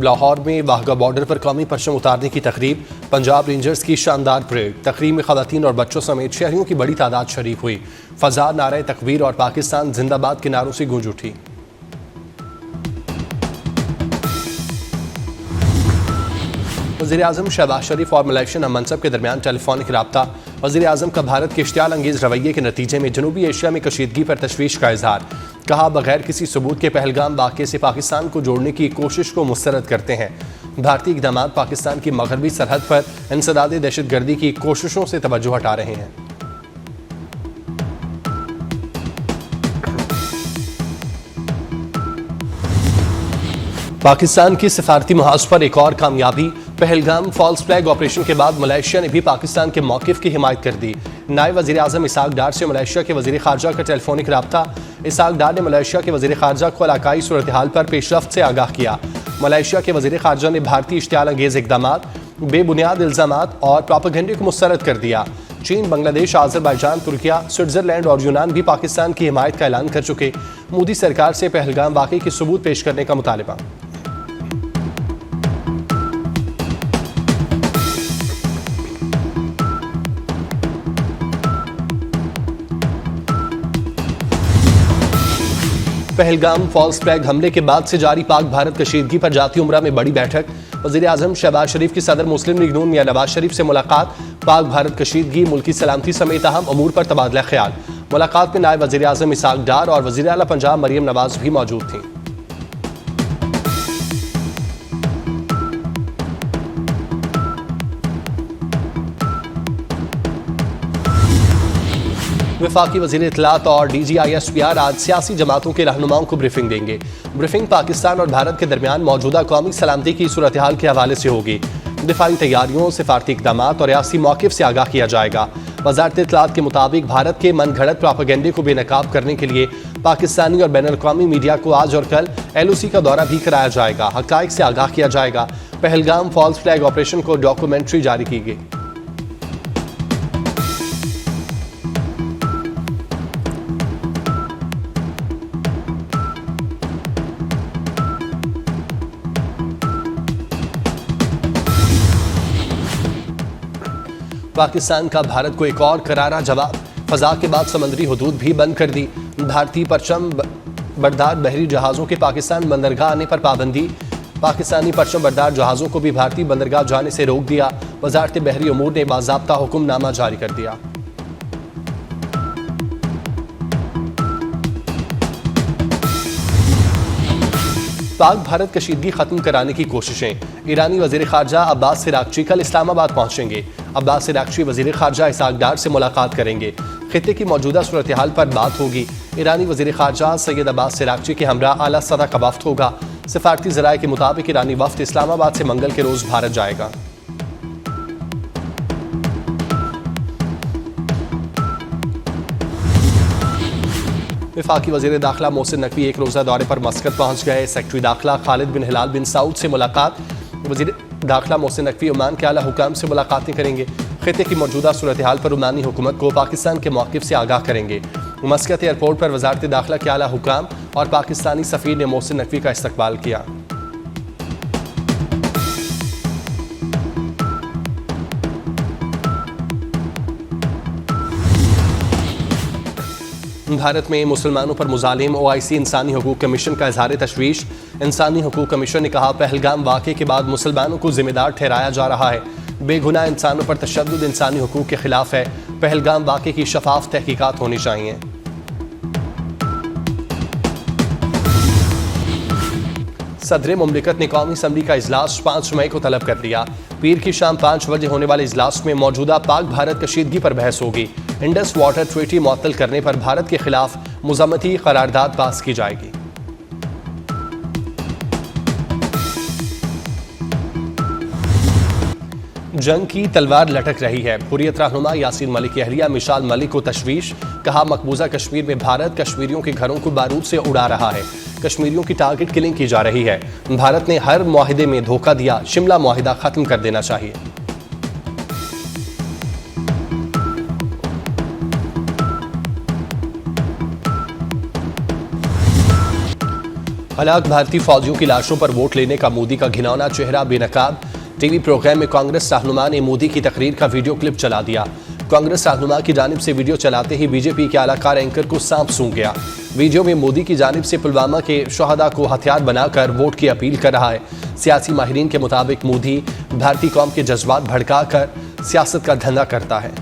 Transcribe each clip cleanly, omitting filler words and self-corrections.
लाहौर में वाघा बॉर्डर पर कौमी परचम उतारने की तकरीब, पंजाब रेंजर्स की शानदार परेड। तकरीब में खवातीन और बच्चों समेत शहरियों की बड़ी तादाद शरीक हुई। फजा नारे तकबीर और पाकिस्तान जिंदाबाद के नारों से गूंज उठी। वज़ीर-ए-आज़म शहबाज शरीफ और मलेशियन हममनसब के दरमियान टेलीफोनिक रब्ता। वज़ीर-ए-आज़म का भारत के इश्तियाल अंगेज़ रवैये के नतीजे में जनूबी एशिया में कशीदगी पर तशवीश का इजहार। कहा, बगैर किसी सबूत के पहलगाम वाक़े से पाकिस्तान को जोड़ने की कोशिश को मुस्तरद करते हैं। भारतीय इक़दाम पाकिस्तान की मगरबी सरहद पर इंसदाद दहशतगर्दी की कोशिशों से तवज्जो हटा रहे हैं। पाकिस्तान की सिफारती महाज पर एक और कामयाबी। पहलगाम फॉल्स फ्लैग ऑपरेशन के बाद मलेशिया ने भी पाकिस्तान के मौक़िफ़ की हिमायत कर दी। नायब वज़ीर-ए-आज़म इसहाक डार से मलेशिया के वज़ीर ख़ारजा का टेलीफोनिक रब्ता। इसहाक डार ने मलेशिया के वज़ीर ख़ारजा को इलाकाई सूरत हाल पर पेशरफ्त से आगाह किया। मलेशिया के वज़ीर ख़ारजा ने भारतीय इश्तियाल अंगेज़ इक़दामात, बेबुनियाद इल्ज़ामात और प्रोपेगेंडे को मुस्तरद कर दिया। चीन, बांग्लादेश, आज़रबाईजान, तुर्किया, स्विट्ज़रलैंड और यूनान भी पाकिस्तान की हिमायत का ऐलान कर चुके। मोदी सरकार से पहलगाम वाक़े के सबूत पेश करने का मुतालबा। पहलगाम फॉल्स फ्लैग हमले के बाद से जारी पाक भारत कशीदगी पर जाती उम्रा में बड़ी बैठक। वज़ीर-ए-आज़म शहबाज शरीफ की सदर मुस्लिम लीग नून मियां नवाज शरीफ से मुलाकात। पाक भारत कशीदगी, मुल्की सलामती समेत अहम अमूर पर तबादला ख्याल। मुलाकात में नायब वज़ीर-ए-आज़म इसहाक डार और वज़ीर आला पंजाब मरियम नवाज भी मौजूद थीं। वफाकी वज़ीर इत्तलात और DGISPR आज सियासी जमातों के रहनुमाओं को ब्रीफिंग देंगे। ब्रीफिंग पाकिस्तान और भारत के दरमियान मौजूदा कौमी सलामती की सूरत हाल के हवाले से होगी। दिफाई तैयारियों, सिफारती इक़दामात और रियासी मौक़िफ़ से आगाह किया जाएगा। वज़ारत इत्तलात के मुताबिक भारत के मनगढ़ंत प्रोपेगेंडे को बेनकाब करने के लिए पाकिस्तानी और बैनुल-अक़वामी मीडिया को आज और कल LOC का दौरा भी कराया जाएगा। हक़ाइक़ से आगाह किया जाएगा। पहलगाम फॉल्स फ्लैग ऑपरेशन को डॉक्यूमेंट्री जारी की गई। पाकिस्तान का भारत को एक और करारा जवाब। फजा के बाद समंदरी हदूद भी बंद कर दी। भारतीय परचम बरदार बहरी जहाज़ों के पाकिस्तान बंदरगाह आने पर पाबंदी। पाकिस्तानी परचम बरदार जहाज़ों को भी भारतीय बंदरगाह जाने से रोक दिया। वज़ारत बहरी उमूर ने बाज़ाब्ता हुक्मनामा जारी कर दिया। पाक भारत कशीदगी खत्म कराने की कोशिशें। ईरानी वज़ीर ख़ारजा अब्बास इराक़ची कल इस्लामाबाद पहुंचेंगे। अब्बास इराक़ची वज़ीर ख़ारजा इसहाक डार से मुलाकात करेंगे। खित्ते की मौजूदा सूरत हाल पर बात होगी। ईरानी वज़ीर ख़ारजा सैयद अब्बास इराक़ची के हमरा आला सतह का वफ़्द होगा। सिफारती ज़राए के मुताबिक ईरानी वफ़्द इस्लामाबाद से मंगल के रोज़ भारत जाएगा। वफाकी वज़ीर दाखिला मोहसिन नकवी एक रोज़ा दौरे पर मस्कत पहुँच गए। सेक्रेटरी दाखिला खालिद बिन हिलाल बिन सऊद से मुलाकात। वज़ीर दाखिला मोहसिन नकवी ओमान के आला हुकाम से मुलाकातें करेंगे। खित्ते की मौजूदा सूरत हाल पर ओमानी हुकूमत को पाकिस्तान के मौक़िफ़ से आगाह करेंगे। मस्कत एयरपोर्ट पर वज़ारत दाखिला के आला हुकाम और पाकिस्तानी सफ़ीर ने मोहसिन नकवी का इस्तकबाल किया। भारत में मुसलमानों पर मुजालिम OIC इंसानी हकूक़ कमीशन का इज़हार तशवीश। इंसानी हकूक़ कमीशन ने कहा, पहलगाम वाक़े के बाद मुसलमानों को ज़िम्मेदार ठहराया जा रहा है। बेगुनाह इंसानों पर तशद्दुद इंसानी हकूक़ के ख़िलाफ़ है। पहलगाम वाक़े की शफाफ तहकीकात होनी चाहिए। सदर मुमलिकत ने कौमी असम्बली का इजलास 5 मई को तलब कर लिया। पीर की शाम 5 बजे होने वाले इजलास में मौजूदा पाक भारत कशीदगी पर बहस होगी। इंडस वाटर ट्रीटी मुअत्तल करने पर भारत के खिलाफ मुज़म्मती करारदाद पास की जाएगी। जंग की तलवार लटक रही है। हुर्रियत रहनुमा यासीन मलिक की अहलिया मिशाल मलिक को तशवीश। कहा, मकबूजा कश्मीर में भारत कश्मीरियों के घरों को बारूद से उड़ा रहा है। कश्मीरियों की टारगेट किलिंग की जा रही है। भारत ने हर मुआहिदे में धोखा दिया। शिमला मुआहिदा खत्म कर देना चाहिए। हलाक भारतीय फौजियों की लाशों पर वोट लेने का मोदी का घिनौना चेहरा बेनकाब। टीवी प्रोग्राम में कांग्रेस रहनुमा ने मोदी की तकरीर का वीडियो क्लिप चला दिया। कांग्रेस रहनुमा की जानिब से वीडियो चलाते ही बीजेपी के आलाकार एंकर को सांप सूंघ गया। वीडियो में मोदी की जानिब से पुलवामा के शहदा को हथियार बनाकर वोट की अपील कर रहा है। सियासी माहिरीन के मुताबिक मोदी भारतीय कौम के जज्बात भड़काकर सियासत का धंधा करता है।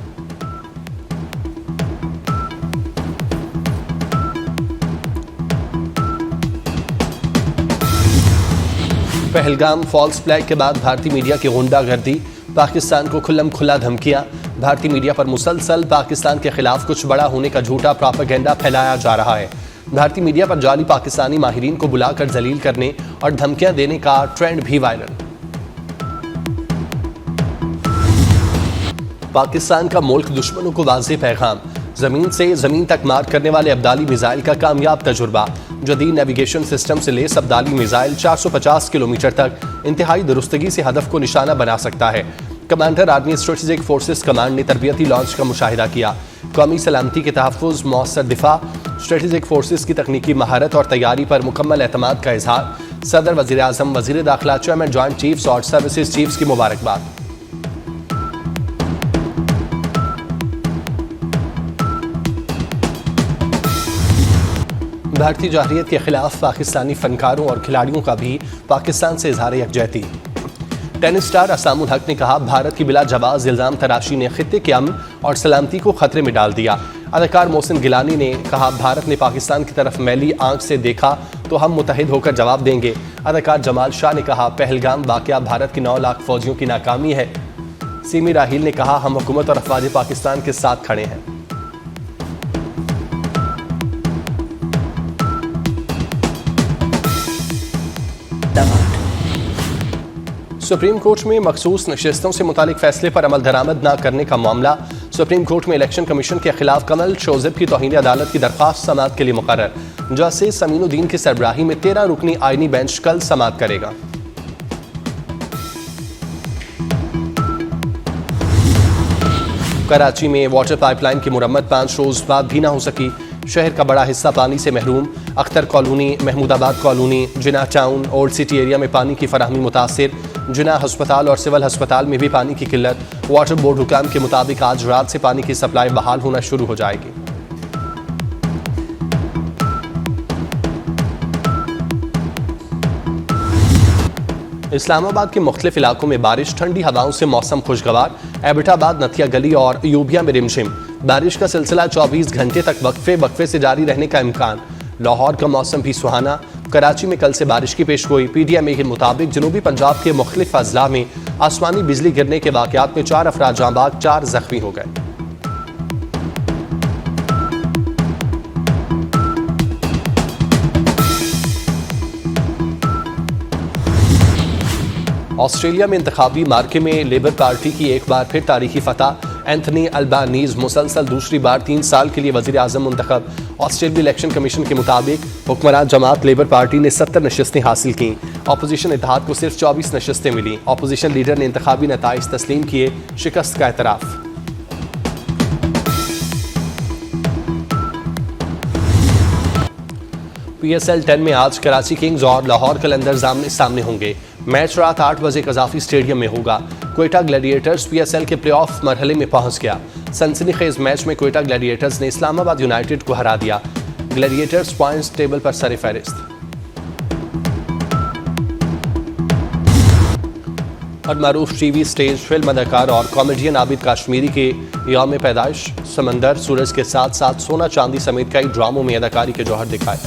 पहलगाम फॉल्स फ्लैग के बाद भारतीय मीडिया की गुंडागर्दी, पाकिस्तान को खुल्लम खुल्ला धमकियां। भारतीय मीडिया पर मुसलसल पाकिस्तान के खिलाफ कुछ बड़ा होने का झूठा प्रोपेगेंडा फैलाया जा रहा है। भारतीय मीडिया पर जाली पाकिस्तानी माहिरीन को बुलाकर जलील करने और धमकियां देने का ट्रेंड भी वायरल। पाकिस्तान का मुल्क दुश्मनों को वाज़ेह पैगाम, जमीन से जमीन तक मार करने वाले अब्दाली मिसाइल का कामयाब तजुर्बा। जदीद नेविगेशन सिस्टम से लेस अब्दाली मिसाइल 450 किलोमीटर तक इंतहाई दुरुस्तगी से हदफ को निशाना बना सकता है। Commander army strategic forces command ने तरबियती लॉन्च का मुशाहिदा किया। कौमी सलामती के तहफ़्फ़ुज़, मौसर दिफा, स्ट्रेटेजिक फोर्सेस की तकनीकी महारत और तैयारी पर मुकम्मल एतमाद का इजहार। सदर, वज़ीर आज़म, वज़ीर दाखिला, चेयरमैन जॉइंट चीफ्स और सर्विसेज चीफ्स की मुबारकबाद। भारतीय जाहिलियत के खिलाफ पाकिस्तानी फनकारों और खिलाड़ियों का भी पाकिस्तान से इजहार यकजहती। टेनिस स्टार असामुल हक ने कहा, भारत की बिला जवाज इल्जाम तराशी ने खित्ते के अमन और सलामती को खतरे में डाल दिया। अदाकार मोहसिन गिलानी ने कहा, भारत ने पाकिस्तान की तरफ मैली आंख से देखा तो हम मुतहिद होकर जवाब देंगे। अदाकार जमाल शाह ने कहा, पहलगाम वाक़या भारत की 9 लाख फौजियों की नाकामी है। सीमी राहील ने कहा, हम हुकूमत और अफवाज पाकिस्तान के साथ खड़े हैं। सुप्रीम कोर्ट में मखसूस नशिस्तों से मुतालिक फैसले पर अमल दरामद न करने का मामला। सुप्रीम कोर्ट में इलेक्शन कमीशन के खिलाफ कमल शोज़िब की तौहीन अदालत की दरख्वास्त समाअत के लिए मुकर्रर। जस्टिस समीनुद्दीन की सरबराही में 13 रुकनी आईनी बेंच कल समाअत करेगा। कराची में वाटर पाइपलाइन की मुरम्मत 5 रोज बाद भी न हो सकी। शहर का बड़ा हिस्सा पानी से महरूम। अख्तर कॉलोनी, महमूदाबाद कॉलोनी, जिना टाउन, ओल्ड सिटी एरिया में पानी की फराहमी मुतासिर। जिना हस्पताल और सिविल हस्पताल में भी पानी की किल्लत। वाटर बोर्ड हुकाम के मुताबिक आज रात से पानी की सप्लाई बहाल होना शुरू हो जाएगी। इस्लामाबाद के मुख्तलिफ इलाकों में बारिश, ठंडी हवाओं से मौसम खुशगवार। एबटाबाद, नथिया गली और यूबिया में रिमझिम। बारिश का सिलसिला 24 घंटे तक वक्फे से जारी रहने का इम्कान। लाहौर का मौसम भी सुहाना। कराची में कल से बारिश की पेशगोई। PTI के मुताबिक जनूबी पंजाब के मुख्तलिफ अजला में आसमानी बिजली गिरने के वाक़यात में 4 अफराद जाँ बाग, 4 जख्मी हो गए। ऑस्ट्रेलिया में इंतखाबी मार्के में लेबर पार्टी की एक बार फिर तारीखी फतह। एंथनी अल्बानीज मुसलसल दूसरी बार 3 साल के लिए वज़ीर आज़म मुंतखब। ऑस्ट्रेलिया इलेक्शन कमीशन के मुताबिक हुक्मरान जमात लेबर पार्टी ने 70 नशस्तें हासिल की। अपोजिशन इत्तेहाद को सिर्फ 24 नशस्तें मिली। अपोजिशन लीडर ने इंतखाबी नताइज तस्लीम किए, शिकस्त का एतराफ़। PSL 10 में आज कराची किंग्स और लाहौर कलंदर्स आमने सामने होंगे। मैच रात 8 बजे कजाफी स्टेडियम में होगा। क्वेटा ग्लैडिएटर्स PSL के प्लेऑफ मरहले में पहुंच गया। सनसनीखेज मैच में क्वेटा ग्लैडिएटर्स ने इस्लामाबाद यूनाइटेड को हरा दिया। ग्लैडिएटर्स पॉइंट्स टेबल पर सर-ए-फहरिस्त। और मारूफ टीवी स्टेज फिल्म अदाकार और कॉमेडियन आबिद काश्मीरी के यौम पैदाइश समंदर सूरज के साथ साथ सोना चांदी समेत कई ड्रामों में अदाकारी के जौहर दिखाए।